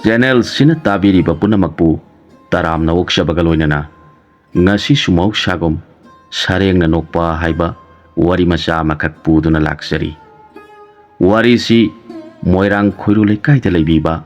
Channel sina tabiri ba punamakpu taram na wokshabaga loinana ngasi sumau sagom sareng na nokpa haiba wari macha makak puduna laksari wari si moirang khoiru lekai te leibiba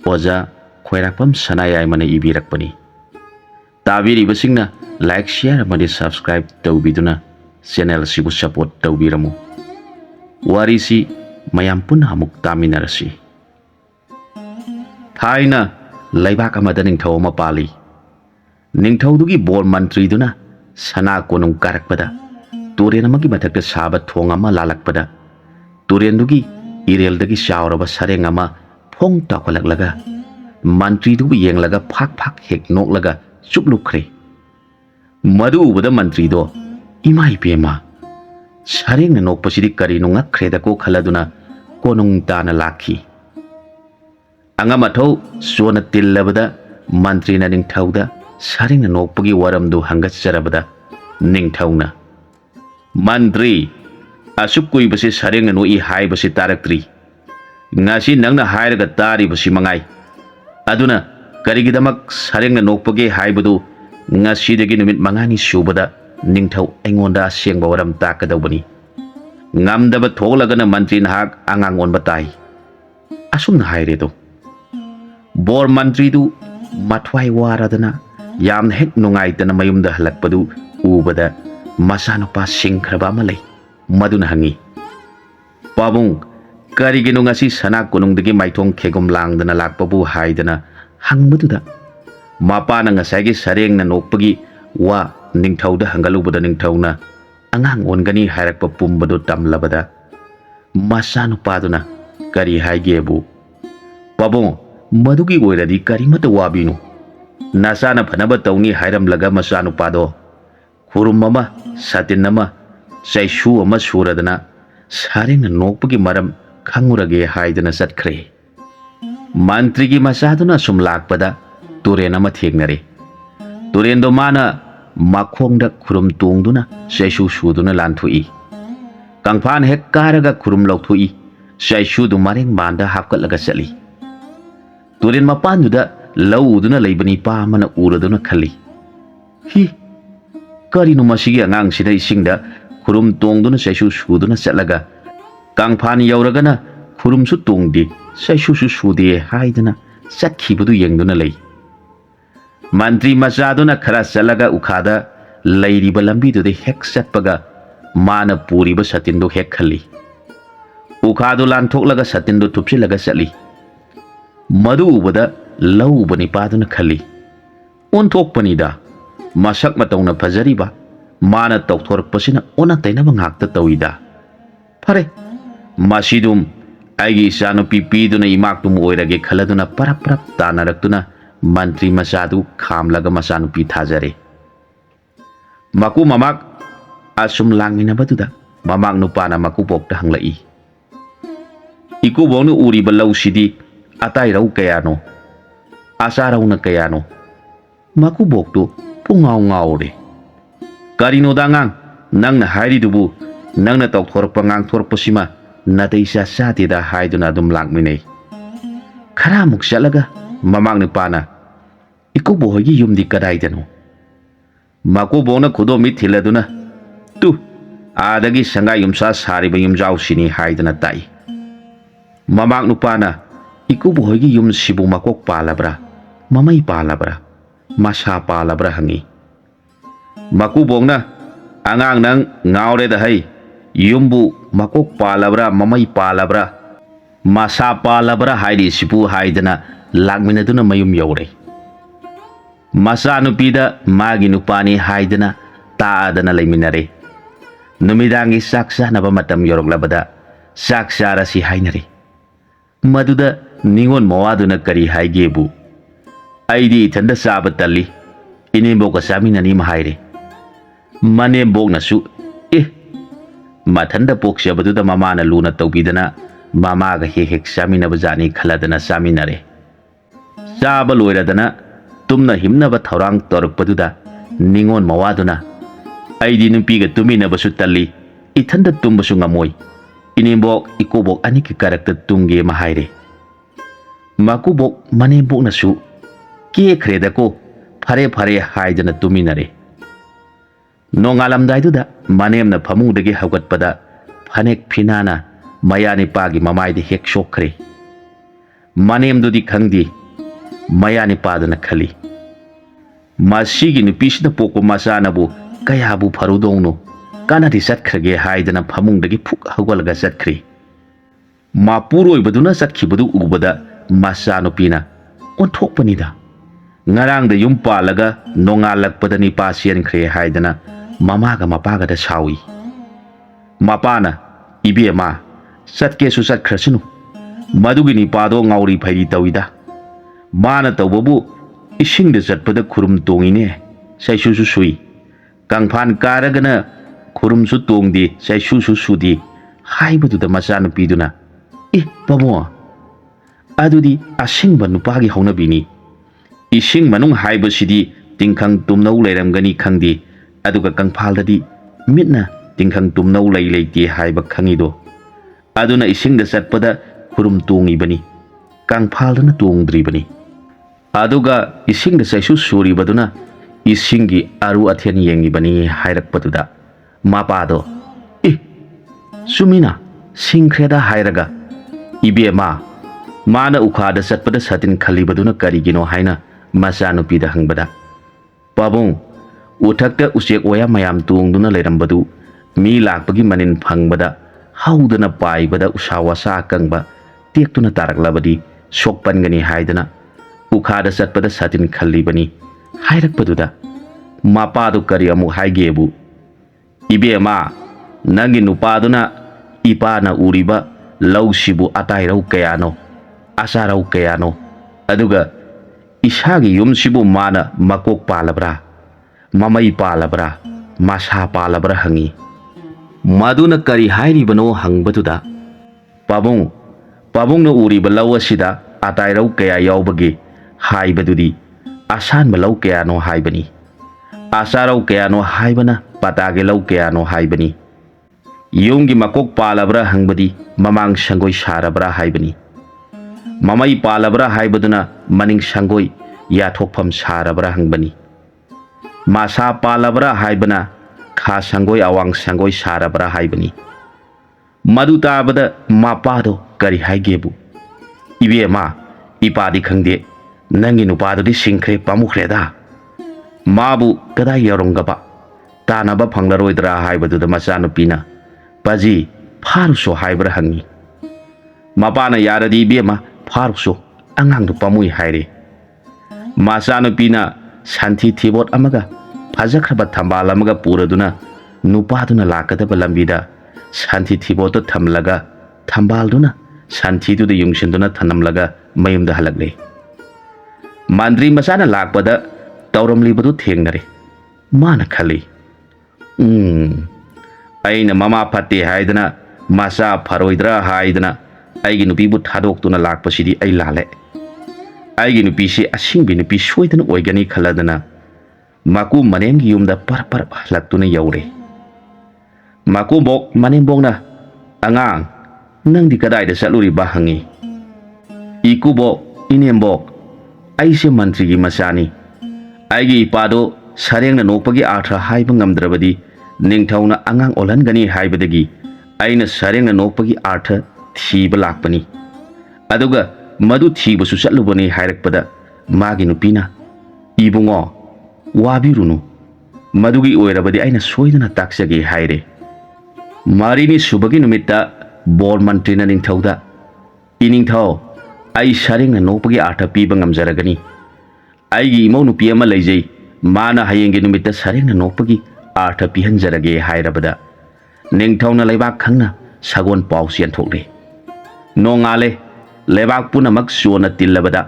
oja khoirakpam sanayai mana ibirakpani tabiri basingna like share amadi subscribe tawbiduna channel sibu support tawbiramu wari si mayam pun hamuk taminarasi Thaina laibak amada ningthau ama pali ningthaudugi bor mantri duna sana konung karakpada turen amagi mathakta saba thong ama lalakpada turendugi ireldagi shawraba sareng ama phong takolak mantri du yenglaga phak hek noklaga chuplukre madu ubada mantri do imai pema sareng nokpasidi kari nunga khreda ko khaladuna konung tana lakhi Angamathau sona tillabada mantri na ningthauda sareng na nokpagi waramdu hangat sarabada ningthauna mantri asuk kui basi sareng na noi hai basi taraktri ngasi nangna hairaga tari basi mangai aduna karigidamak sareng na nokpagi haibadu ngasi dagi numit mangani subada ningthau aingonda sengba waram takadawbani ngamdaba tholagana mantri na hak angang onba tai asum na hairedo Bor mantri du matwai waradana yam hek nungai tana mayumda halakpadu ubada masanupa singkhraba malai maduna hangi pabung karigino ngasi sana kunungdagi maithong khegum langdana lakpabu haidana hangmaduda mapana ngasagi sareng na nokpagi wa ningthauda hangalubada ningthauna angang ongani hairakpa pumbadu tamlabada masanupaduna kari haigebu pabung Madugi oiradi karimata wabinu nasana phanaba tawni hairamlaga masanupado khurum ama satin ama saishu ama suradana sarena nokpagi maram khangurage haidana satkhre mantrigi masaduna sum lakpada turen ama thengnare turen do mana makhongda khurum tungduna saishu suduna lanthui kangphan hek karaga khurum lauthui saishu du mareng banda hapkatlaga sali Turin mapanduda lauduna leibani pa mana uraduna khali hi karino masigi angang sida isingda khurum tongduna saisu suduna chatlaga kangphan yauragana khurum su tongdi saisu su sude haidana chatkhibudu yengduna lei mantri machaduna khara chatlaga ukhada leiriba lambi du de hek chatpaga mana puriba satindu hek khali ukhadu lanthoklaga satindu thupsilaga chali Madu ubada lau bani paduna khali onthok panida masak matawna phajariba mana tawthor pasina ona taina bangakta tawida phare masidum aigi sanu pipiduna imaktum oirage khaladuna parap tanaraktuna mantri masadu khamlaga masanu pi thajare maku mamak asum langina baduda mamak nupana maku bokta hanglai iku bonu uri balau sidi Atai rau kayano asa rau na kayano maku boktu pungau ngau re karino dangang nang na hairi dubu nang na tok thor pangang thor pasima na tei sa sati da haiduna dum lakminei khara muk chalaga mamang ni pana iku bohogi yumdi kadai dano maku bona khudo mi thiladuna tu adagi sanga yumsa sari ba yumjau sini haiduna tai mamang nu pana Iku bohogi yum sibu makok palabra, mamai palabra, masa palabra hangi. Maku bongna, angang nang ngaure dahai, yumbu makok palabra, mamai palabra, masa palabra haidi sibu haidana, lagmina duna mayum yaure. Masa nupida magi nupani haidana, taadana laiminare. Numidangi saksa nabamatam yorok labada, saksa rasi hainare. Maduda ningon mawaduna kari haigebu aidi thanda saba tali inimbok samina ni mahaire mane bok nasu mathanda pok shabaduda mama na luna tawbidana mama ga hek samina bajani khaladana saminare saba loiradana tumna himna ba thorang torpaduda ningon mawaduna aidi nupi ga tumina basu tali ithanda tumbasu ngamoi inimbok ikobok ani ki karakter tungge mahaire Makubok manembok nasu ke khredako phare phare haidana tuminare nongalam daidu da manem na phamung dagi haugat pada phanek phinana mayani pagi mamai de hek shokre manem dudi khangdi mayani padana khali masigi nupisna poko masana bu kaya bu pharudongno kana di satkhage haidana phamung dagi phuk haugalga satkhri mapuroi baduna satkibadu ubada masano pina onthokpanida ngarang da yum palaga nongalakpadani pasien khre haidana mamaga mapaga da sawi mapana ibema satke su satkrasinu madugini pado ngauri phairi tawida mana tawbabu ising da satpada khurum tongine saisu su sui kangphan karagana khurum su tongdi saisu su sudi haibadu da masanu piduna pamo adudi asingba nupagi haunabini ising manung haiba sidi tingkhang tumnau leiramgani khangdi aduga kangphaladi mitna tingkhang tumnau lei leiti haiba khangido aduna ising da satpada khurum tongi bani kangphalna tongdri aduga ising da saisu suri baduna isingi aru athian yengi bani hairakpaduda mapado sumina singkhreda hairaga ibema mana ukhada satpada satin khali baduna karigino haina masanu pida hangbada pabung uthakta usek oya mayam tungduna leirambadu mi lakpagi manin phangbada haudana paibada usawasa kangba tektuna taraklabadi sokpangani haidana ukhada satpada satin khali bani hairakpaduda mapadu kari amu haigebu ibema nangi nupaduna ipana uriba lausibu atairau kayano asarau kayano aduga isagi yumsibu mana makok palabra mamai palabra masa palabra hangi maduna kari hairi bano hangbatuda pabung no uriba lawasida atairau kaya yaubagi haibadudi asan balau kayano haibani asarau kayano haibana patage lau kayano haibani yungi makok palabra hangbadi mamang sangoi sarabra haibani mamai palabra haibaduna maning sangoi yathokpham sarabra hangbani masa palabra haibana kha sangoi awang sangoi sarabra haibani madu tabada mapado kari haigebu ibema ipadi khangde nangi nupado di singkhre pamukhreda mabu kadai yarongaba tanaba phanglaroidra haibadu da masanu pina Paji pharuso haibra hangi mapana yaradi bema pharuso angang du pamui haire masano pina santhi thibot amaga phajakhaba thambal amaga puraduna nupaduna lakadaba lambida santhi thibot thamlaga thambalduna santhi du yungshinduna thanamlaga mayumda halagle mandri masana lakpada tauramli badu thengnare mana khali aina mama pate haidana masa pharoidra haidana aigi nupibu thadokuna lakpasidi ai lale aigi nupi se asingbi nupi soidana oigani khaladana maku manemgi yumda par laktuna yaure maku bok manem bongna angang nangdi kadai da saluri bahangi iku bok inem bok aise mantri gi masani aigi ipado sarengna nokpagi artha haiba ngamdrabadi ningthauna angang olangani haibadagi aina sarengna nokpagi artha thiba lakpani aduga madu thiba su chatlubani hairakpada magi nupina ibungo wabirunu madugi oirabadi aina soidana taksage haire marini subagi numitta bor mantrina ningthauda iningthau ai sarengna nokpagi artha piba ngamjaragani aigi imau nupi ama leijai mana hayenge numitta sarengna nokpagi artha pihanjarage hairabada ningthauna leibak khangna sagon paw sian thokre nongale leibak punamak suona tillabada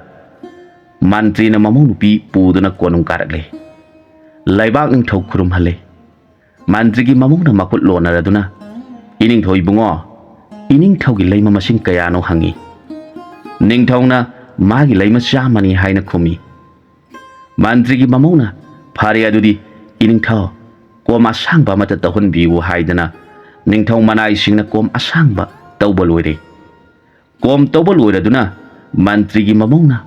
mantrina mamau nupi puduna konung karakle leibak ningthau khurum hale mantrigi mamungna makut lonaraduna iningthau ibungo iningthau gi leima masing kayano hangi ningthauna magi leima chamani haina khumi mantrigi mamungna phare adudi iningthau kom asangba mata tahun biu haidana ningthau manai singna kom asangba tawbal oire kom tawbal oiraduna ꯃꯟꯇ꯭ꯔꯤꯒꯤ ꯃꯃꯧꯅ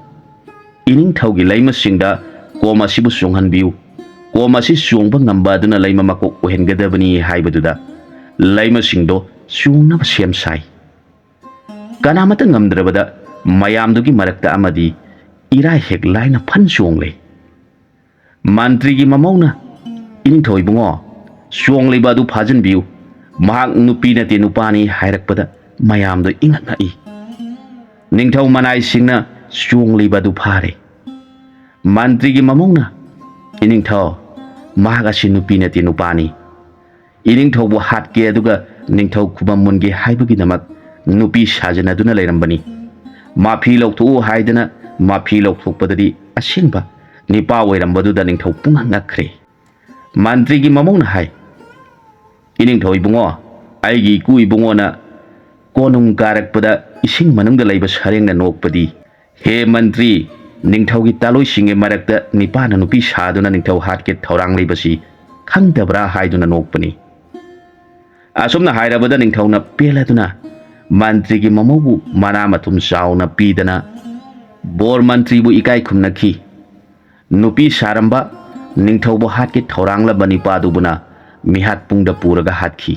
ꯏꯅꯤꯡꯊꯧꯒꯤ ꯂꯩꯃꯁꯤꯡꯗ ꯀꯣꯝ ꯑꯁꯤꯕꯨ ꯆꯣꯡꯍꯟꯕꯤꯌꯨ, ꯀꯣꯝ ꯑꯁꯤ ꯆꯣꯡꯕ ꯉꯝꯕ ꯑꯗꯨꯅ ꯂꯩꯃ ꯃꯀꯣꯛ ꯑꯣꯏꯍꯟꯒꯗꯕꯅꯤ ꯍꯥꯏꯕꯗꯨꯗ ꯂꯩꯃꯁꯤꯡꯗꯣ ꯆꯣꯡꯅꯕ ꯁꯦꯝ ꯁꯥꯏ꯫ ꯀꯅꯥꯃꯠꯇ ꯉꯝꯗ꯭ꯔꯕꯗ ꯃꯌꯥꯝꯗꯨꯒꯤ ꯃꯔꯛꯇ ꯑꯃꯗꯤ ꯏꯔꯥꯏ ꯍꯦꯛ ꯂꯥꯏꯅ ꯐꯟ ꯆꯣꯡꯂꯦ꯫ ꯃꯟꯇ꯭ꯔꯤꯒꯤ ꯃꯃꯧꯅ ꯏꯅꯤꯡꯊꯧ ꯏꯕꯨꯡꯉꯣ, ꯆꯣꯡꯂꯤꯕ ꯑꯗꯨ ꯐꯥꯖꯤꯟꯕꯤꯌꯨ, ꯃꯍꯥꯛ ꯅꯨꯄꯤ ꯅꯠꯇꯦ ꯅꯨꯄꯥꯅꯤ ꯍꯥꯏꯔꯛꯄꯗ ꯃꯌꯥꯝꯗꯣ ꯏꯉꯛ ꯉꯛꯏ꯫ ꯅꯤꯡꯊꯧ ꯃꯅꯥꯏꯁꯤꯡꯅ ꯆꯣꯡꯂꯤꯕ ꯑꯗꯨ ꯐꯥꯔꯦ꯫ ꯃꯟꯇ꯭ꯔꯤꯒꯤ ꯃꯃꯧꯅ ꯏꯅꯤꯡꯊꯧ, ꯃꯍꯥꯛ ꯑꯁꯤ ꯅꯨꯄꯤ ꯅꯠꯇꯦ ꯅꯨꯄꯥꯅꯤ, ꯏꯅꯤꯡꯊꯧꯕꯨ ꯍꯥꯠꯀꯦ ꯑꯗꯨꯒ ꯅꯤꯡꯊꯧ ꯈꯨꯕꯝ ꯃꯨꯟꯒꯦ ꯍꯥꯏꯕꯒꯤꯗꯃꯛ ꯅꯨꯄꯤ ꯁꯥꯖꯅꯗꯨꯅ ꯂꯩꯔꯝꯕꯅꯤ꯫ ꯃꯥꯐꯤ ꯂꯧꯊꯣꯛꯎ ꯍꯥꯏꯗꯅ ꯃꯥꯐꯤ ꯂꯧꯊꯣꯛꯄꯗꯗꯤ ꯑꯁꯦꯡꯕ ꯅꯤꯄꯥ ꯑꯣꯏꯔꯝꯕꯗꯨꯗ ꯅꯤꯡꯊꯧ ꯄꯨꯡꯉꯛ ꯉꯛꯈ꯭ꯔꯦ꯫ ꯃꯟꯇ꯭ꯔꯤꯒꯤ ꯃꯃꯧꯅ ꯍꯥꯏ, ꯏꯅꯤꯡꯊꯧ ꯏꯕꯨꯡꯉꯣ, ꯑꯩꯒꯤ ꯏꯀꯨ ꯏꯕꯨꯡꯉꯣꯅ ꯀꯣꯅꯨꯡ ꯀꯥꯔꯛꯄꯗ ꯏꯁꯤꯡ ꯃꯅꯨꯡꯗ ꯂꯩꯕ ꯁꯔꯦꯡꯅ ꯅꯣꯛꯄꯗꯤ, ꯍꯦ ꯃꯟꯇ꯭ꯔꯤ, ꯅꯤꯡꯊꯧꯒꯤ ꯇꯥꯂꯣꯏꯁꯤꯡꯒꯤ ꯃꯔꯛꯇ ꯅꯤꯄꯥꯅ ꯅꯨꯄꯤ ꯁꯥꯗꯨꯅ ꯅꯤꯡꯊꯧ ꯍꯥꯠꯀꯦ ꯊꯧꯔꯥꯡ ꯂꯩꯕꯁꯤ ꯈꯪꯗꯕ꯭ꯔꯥ ꯍꯥꯏꯗꯨꯅ ꯅꯣꯛꯄꯅꯤ꯫ ꯑꯁꯨꯝꯅ ꯍꯥꯏꯔꯕꯗ ꯅꯤꯡꯊꯧꯅ ꯄꯦꯜꯂꯗꯨꯅ ꯃꯟꯇ꯭ꯔꯤꯒꯤ ꯃꯃꯧꯕꯨ ꯃꯅꯥ ꯃꯊꯨꯝ ꯆꯥꯎꯅ ꯄꯤꯗꯅ ꯕꯣꯔ ꯃꯟꯇ꯭ꯔꯤꯕꯨ ꯏꯀꯥꯏ ꯈꯨꯝꯅꯈꯤ꯫ ꯅꯨꯄꯤ ꯁꯥꯔꯝꯕ ꯅꯤꯡꯊꯧꯕꯨ ꯍꯥꯠꯀꯦ ꯊꯧꯔꯥꯡꯂꯕ ꯅꯤꯄꯥꯗꯨꯕꯨꯅ ꯃꯤꯍꯥꯠ ꯄꯨꯡꯗ ꯄꯨꯔꯒ ꯍꯥꯠꯈꯤ꯫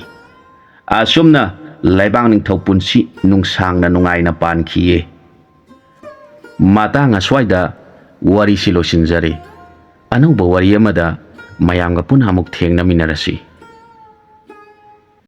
ꯑꯁꯨꯝꯅ ꯂꯩꯕꯥꯛ ꯅꯤꯡꯊꯧ ꯄꯨꯟꯁꯤ ꯅꯨꯡꯁꯥꯡꯅ ꯅꯨꯡꯉꯥꯏꯅ ꯄꯥꯟꯈꯤꯌꯦ꯫ ꯃꯇꯥꯡ ꯑꯁ꯭ꯋꯥꯏꯗ ꯋꯥꯔꯤꯁꯤ ꯂꯣꯏꯁꯤꯟꯖꯔꯦ꯫ ꯑꯅꯧꯕ ꯋꯥꯔꯤ ꯑꯃꯗ ꯃꯌꯥꯝꯒ ꯄꯨꯟꯅ ꯑꯃꯨꯛ ꯊꯦꯡꯅꯃꯤꯟꯅꯔꯁꯤ꯫